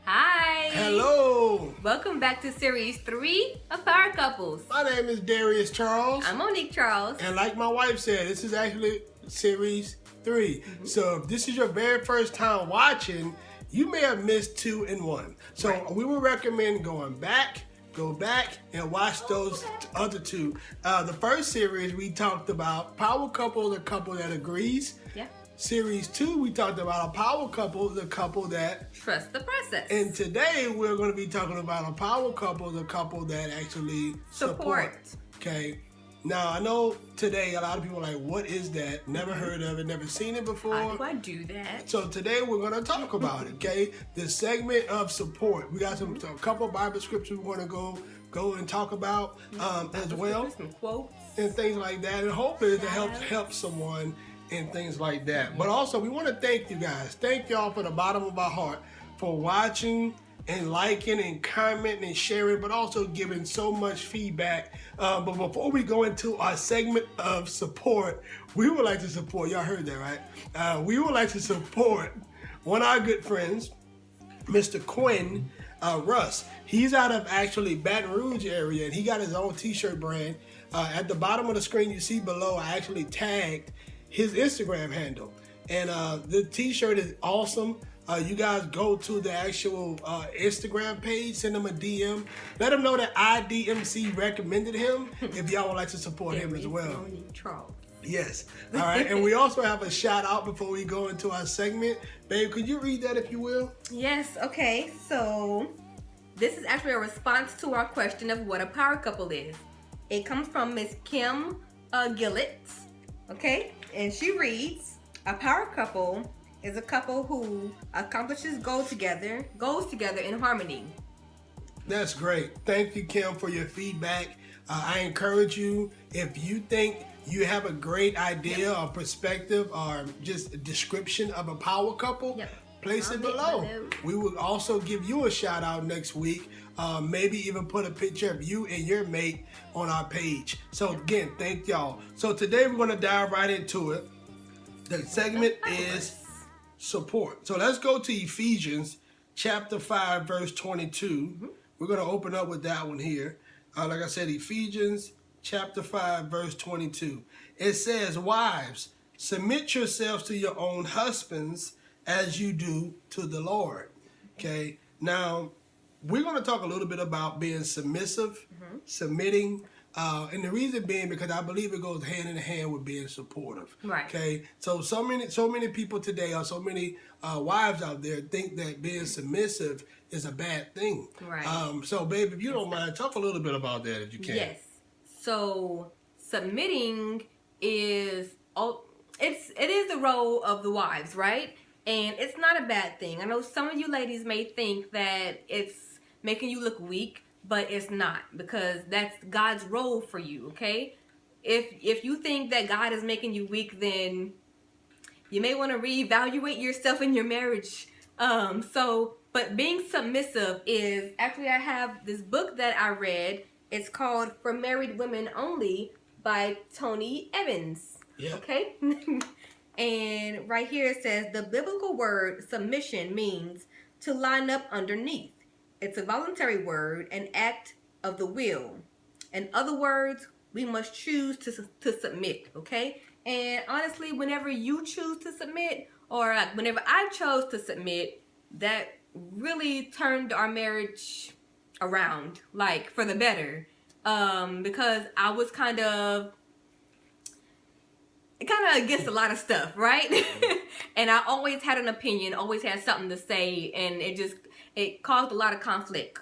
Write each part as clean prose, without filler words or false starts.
Hi! Hello! Welcome back to Series 3 of Power Couples. My name is Darius Charles. I'm Monique Charles. And like my wife said, this is actually Series 3. Mm-hmm. So if this is your very first time watching, you may have missed 2 and 1. So we would recommend go back and watch those other 2. The first series we talked about power couple, the couple that agrees. Yeah. Series 2, we talked about a power couple, the couple that trust the process. And today we're going to be talking about a power couple, the couple that actually support. Okay. Now I know today a lot of people are like, what is that? Never heard of it, never seen it before. How do I do that? So today we're going to talk about it. Okay. The segment of support. We got a couple Bible scriptures we're going to go and talk about as well. Some quotes and things like that, and hopefully to help someone. And things like that. But also, we want to thank you guys. Thank y'all from the bottom of our heart for watching and liking and commenting and sharing, but also giving so much feedback. But before we go into our segment of support, we would like to support, y'all heard that, right? We would like to support one of our good friends, Mr. Quinn Russ. He's out of actually Baton Rouge area, and he got his own t-shirt brand. At the bottom of the screen you see below, I actually tagged his Instagram handle, and the t-shirt is awesome. You guys go to the actual Instagram page, send him a DM, let him know that iDMC recommended him if y'all would like to support him as well. Yes. All right. And we also have a shout out before we go into our segment. Babe, could you read that if you will? Yes. Okay. So this is actually a response to our question of what a power couple is. It comes from Miss Kim Gillett. Okay, and she reads, a power couple is a couple who accomplishes goals together in harmony. That's great. Thank you, Kim, for your feedback. I encourage you, if you think you have a great idea or perspective or just a description of a power couple, place it below. We will also give you a shout out next week. Maybe even put a picture of you and your mate on our page. So again, thank y'all. So today we're going to dive right into it. The segment is support. So let's go to Ephesians chapter 5 verse 22. We're going to open up with that one here. Like I said, Ephesians chapter 5 verse 22. It says, wives, submit yourselves to your own husbands as you do to the Lord. Okay. Now, we're going to talk a little bit about being submissive, submitting, and the reason being because I believe it goes hand in hand with being supportive. Right. Okay. So many people today, or so many wives out there, think that being submissive is a bad thing. Right. So, babe, if you don't mind, talk a little bit about that if you can. Yes. So submitting is it is the role of the wives, right? And it's not a bad thing. I know some of you ladies may think that it's making you look weak, but it's not, because that's God's role for you, okay? If you think that God is making you weak, then you may want to reevaluate yourself in your marriage. But being submissive is, actually I have this book that I read. It's called For Married Women Only by Tony Evans. Yeah. Okay? And right here it says, the biblical word submission means to line up underneath. It's a voluntary word, an act of the will. In other words, we must choose to submit, okay? And honestly, whenever you choose to submit, or whenever I chose to submit, that really turned our marriage around, like, for the better. Because I was kind of against a lot of stuff, right? And I always had an opinion, always had something to say, and it caused a lot of conflict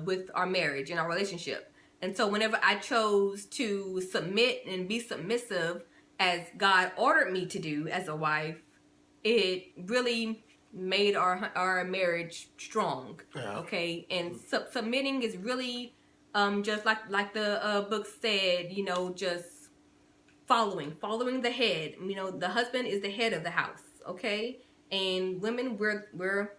with our marriage and our relationship. And so whenever I chose to submit and be submissive as God ordered me to do as a wife, it really made our marriage strong. Yeah. Okay, and submitting is really just like the book said, just following the head. The husband is the head of the house, okay? And women, we're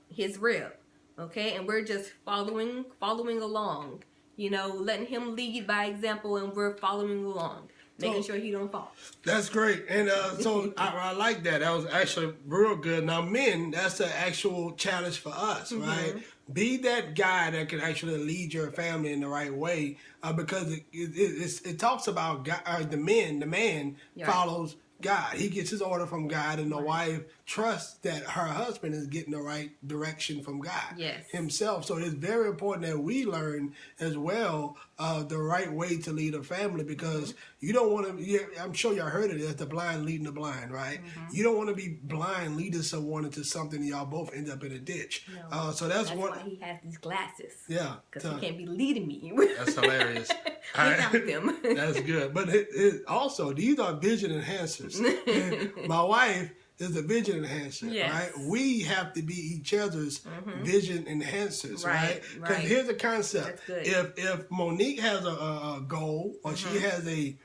his rib, okay? And we're just following along, letting him lead by example, and we're following along. making sure he don't fall. That's great. And so I like that. That was actually real good. Now, men, that's the actual challenge for us, right? Be that guy that can actually lead your family in the right way, because it talks about God, the man follows God. He gets his order from God, and the wife trusts that her husband is getting the right direction from God himself. So it's very important that we learn as well the right way to lead a family, because you don't want to, I'm sure y'all heard of this, the blind leading the blind, right? You don't want to be blind leading someone into something and y'all both end up in a ditch. No. So that's why he has these glasses. Yeah. Because he can't be leading me. That's hilarious. Without them. That's good. But also, these are vision enhancers. My wife is a vision enhancer, right? We have to be each other's vision enhancers, right? Because here's the concept. If Monique has a goal, or she has a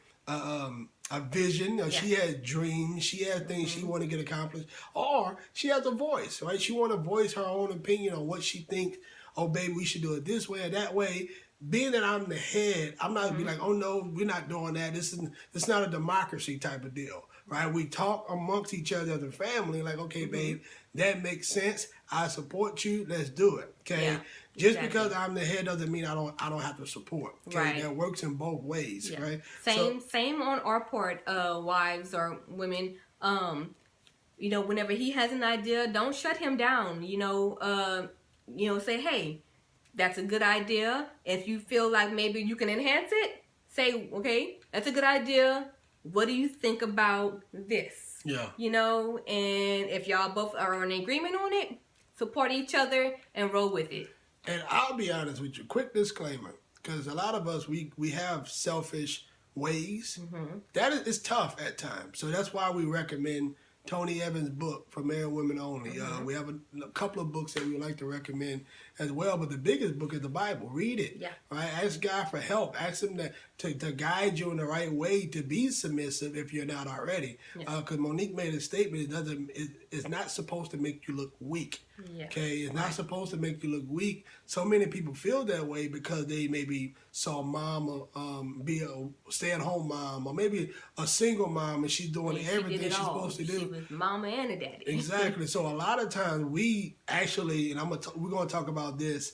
vision, or she has dreams, she has things she want to get accomplished, or she has a voice, right? She want to voice her own opinion on what she thinks. Oh, baby, we should do it this way or that way. Being that I'm the head, I'm not gonna be like, oh no, we're not doing that. It's not a democracy type of deal, right? We talk amongst each other as a family, like, okay, babe, that makes sense. I support you. Let's do it. Okay. Just because I'm the head doesn't mean I don't have to support. Okay. That works in both ways, right? Same on our part, wives or women. You know, whenever he has an idea, don't shut him down. Say, hey, that's a good idea. If you feel like maybe you can enhance it, say, okay, that's a good idea. What do you think about this? Yeah. And if y'all both are in agreement on it, support each other and roll with it. And I'll be honest with you, quick disclaimer, because a lot of us, we have selfish ways. That is tough at times. So that's why we recommend Tony Evans' book for Married Women Only. We have a couple of books that we would like to recommend as well, but the biggest book is the Bible. Read it. Right? Ask God for help. Ask him to guide you in the right way to be submissive if you're not already. Because Monique made a statement, it's not supposed to make you look weak. Okay, it's not supposed to make you look weak. So many people feel that way because they maybe saw mom be a stay-at-home mom, or maybe a single mom, and she's doing everything she's supposed to do. She was mama and a daddy. Exactly. So a lot of times we actually, and we're going to talk about this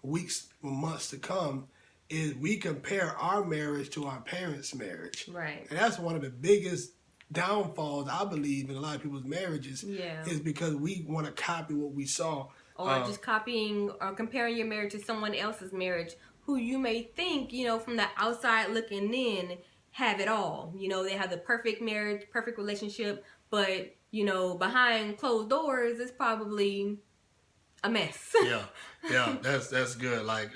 weeks or months to come, is we compare our marriage to our parents' marriage. Right. And that's one of the biggest downfalls, I believe, in a lot of people's marriages, is because we want to copy what we saw. Or just copying or comparing your marriage to someone else's marriage who you may think, from the outside looking in, have it all. They have the perfect marriage, perfect relationship, but, behind closed doors, it's probably a mess. Yeah, that's good. Like,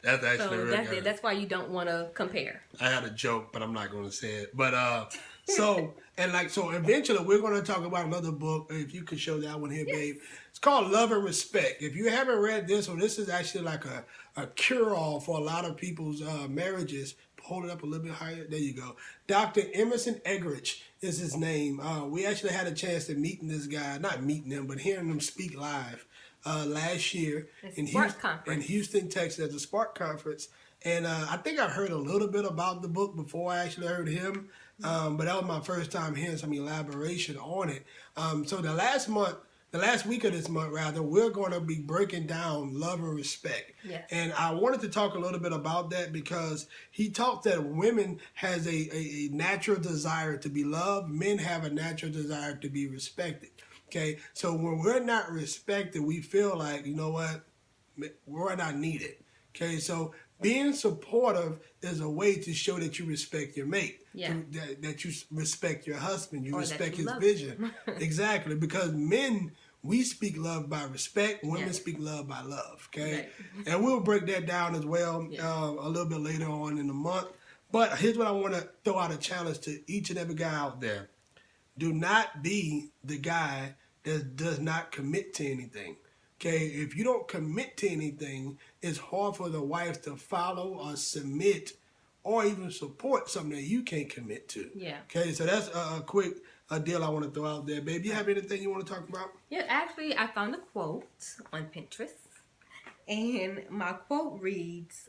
that's actually really good. That's why you don't want to compare. I had a joke, but I'm not going to say it. But, so eventually we're going to talk about another book. If you could show that one here, babe. It's called Love and Respect. If you haven't read this one, this is actually like a cure-all for a lot of people's marriages. Hold it up a little bit higher. There you go. Dr. Emerson Eggerichs is his name. We actually had a chance to meet this guy. Not meeting him, but hearing him speak live last year in Houston, Texas at the Spark Conference. And I think I've heard a little bit about the book before I actually heard him. But that was my first time hearing some elaboration on it. So the last week of this month, rather, we're going to be breaking down love and respect. And I wanted to talk a little bit about that because he talked that women has a natural desire to be loved. Men have a natural desire to be respected. Okay, so when we're not respected, we feel like, you know what, we're not needed. Okay, so being supportive is a way to show that you respect your mate, that you respect your husband, you respect his vision. Exactly, because men, we speak love by respect, women speak love by love, okay? And we'll break that down as well a little bit later on in the month. But here's what I want to throw out a challenge to each and every guy out there. Do not be the guy that does not commit to anything. Okay, if you don't commit to anything, it's hard for the wife to follow or submit or even support something that you can't commit to. Okay, so that's a quick deal I want to throw out there. Babe, you have anything you want to talk about? Yeah, actually, I found a quote on Pinterest. And my quote reads,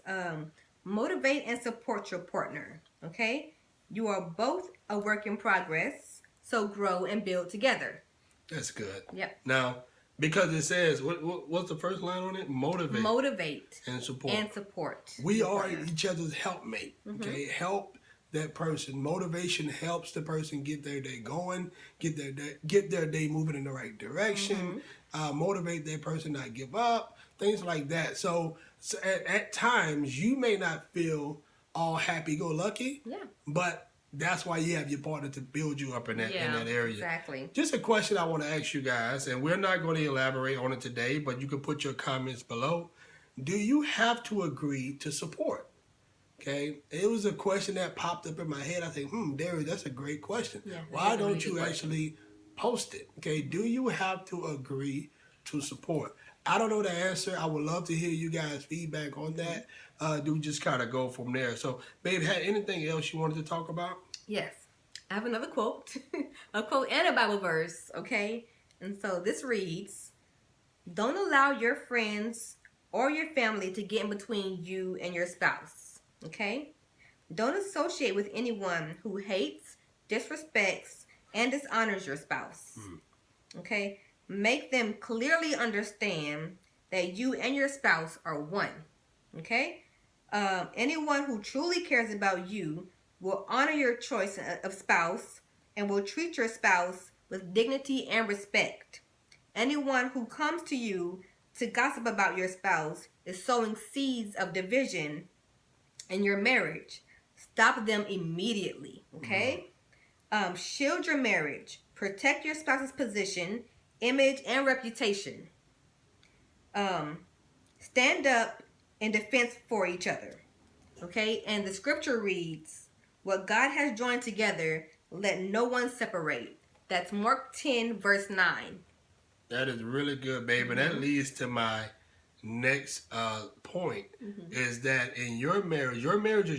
motivate and support your partner. Okay? You are both a work in progress, so grow and build together. That's good. Yep. Now, because it says, what's the first line on it? Motivate. And support. We are each other's helpmate. Okay? Help that person. Motivation helps the person get their day going, get their day moving in the right direction, motivate that person not give up, things like that. So at times, you may not feel all happy-go-lucky, but that's why you have your partner to build you up in that area. Exactly. Just a question I want to ask you guys, and we're not going to elaborate on it today, but you can put your comments below. Do you have to agree to support? Okay, it was a question that popped up in my head. I think, Darius, that's a great question. Yeah, why don't you actually post it? Okay, do you have to agree to support? I don't know the answer. I would love to hear you guys' feedback on that. Do we just kind of go from there? So, babe, had anything else you wanted to talk about? Yes. I have another quote. A quote and a Bible verse, okay? And so this reads, "Don't allow your friends or your family to get in between you and your spouse, okay? Don't associate with anyone who hates, disrespects, and dishonors your spouse, okay? Make them clearly understand that you and your spouse are one, okay? Anyone who truly cares about you will honor your choice of spouse and will treat your spouse with dignity and respect. Anyone who comes to you to gossip about your spouse is sowing seeds of division in your marriage. Stop them immediately, okay? Shield your marriage. Protect your spouse's position, image, and reputation. Stand up in defense for each other, okay? And the scripture reads, what God has joined together, let no one separate. That's Mark 10, verse 9. That is really good, babe. And that leads to my next point, is that in your marriage is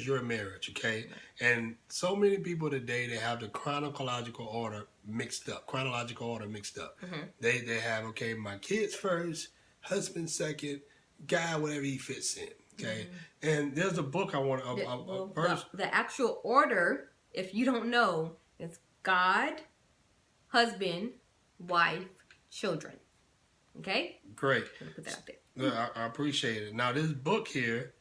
your marriage, okay? And so many people today, they have the chronological order mixed up. They have, okay, my kids first, husband second, guy, whatever he fits in, okay? And there's a book I want to, verse. The actual order, if you don't know, is God, husband, wife, children. Okay? Great. Put that out there. I appreciate it. Now, this book here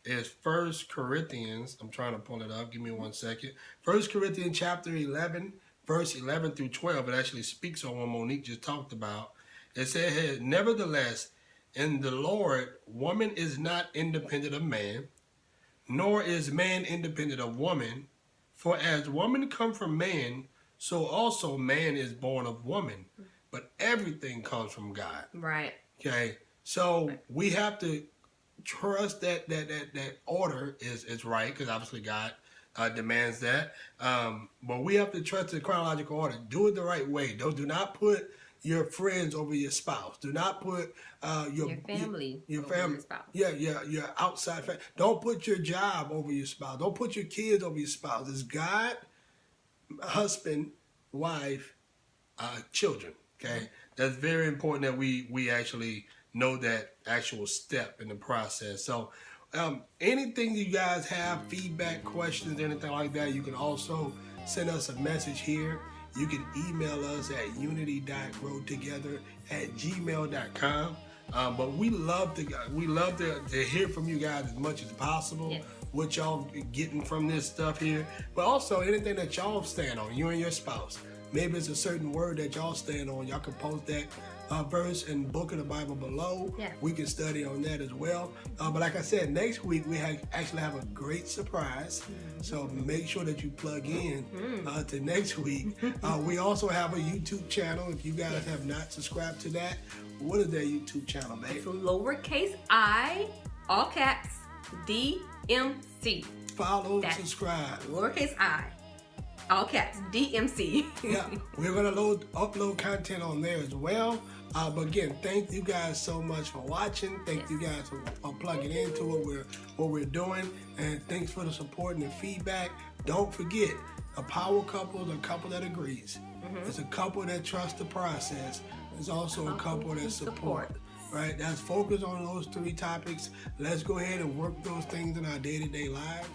is 1 Corinthians. I'm trying to pull it up. Give me 1 second. 1 Corinthians chapter 11, verse 11 through 12. It actually speaks on what Monique just talked about. It said here, nevertheless, in the Lord, woman is not independent of man, nor is man independent of woman. For as woman come from man, so also man is born of woman. But everything comes from God. Right. Okay. So we have to trust that order is right, because obviously God demands that. But we have to trust the chronological order. Do it the right way. Do not put your friends over your spouse. Do not put your family over your spouse. Your outside family. Don't put your job over your spouse. Don't put your kids over your spouse. It's God, husband, wife, children. Okay, that's very important that we actually know that actual step in the process. So anything you guys have, feedback, questions, anything like that, you can also send us a message here. You can email us at unity.growtogether@gmail.com. But we love to hear from you guys as much as possible. Yes. What y'all getting from this stuff here, but also anything that y'all stand on, you and your spouse. Maybe it's a certain word that y'all stand on. Y'all can post that verse and book of the Bible below. Yeah. We can study on that as well. But like I said, next week we actually have a great surprise. So make sure that you plug in to next week. We also have a YouTube channel. If you guys have not subscribed to that, what is that YouTube channel, babe? It's lowercase I, all caps, DMC. Follow, subscribe. Lowercase I, all caps, DMC. Yeah, we're going to upload content on there as well. But again, thank you guys so much for watching. Thank you guys for plugging into what we're doing. And thanks for the support and the feedback. Don't forget, a power couple is a couple that agrees. It's a couple that trusts the process. It's also a couple that supports. Right? That's focused on those three topics. Let's go ahead and work those things in our day-to-day lives.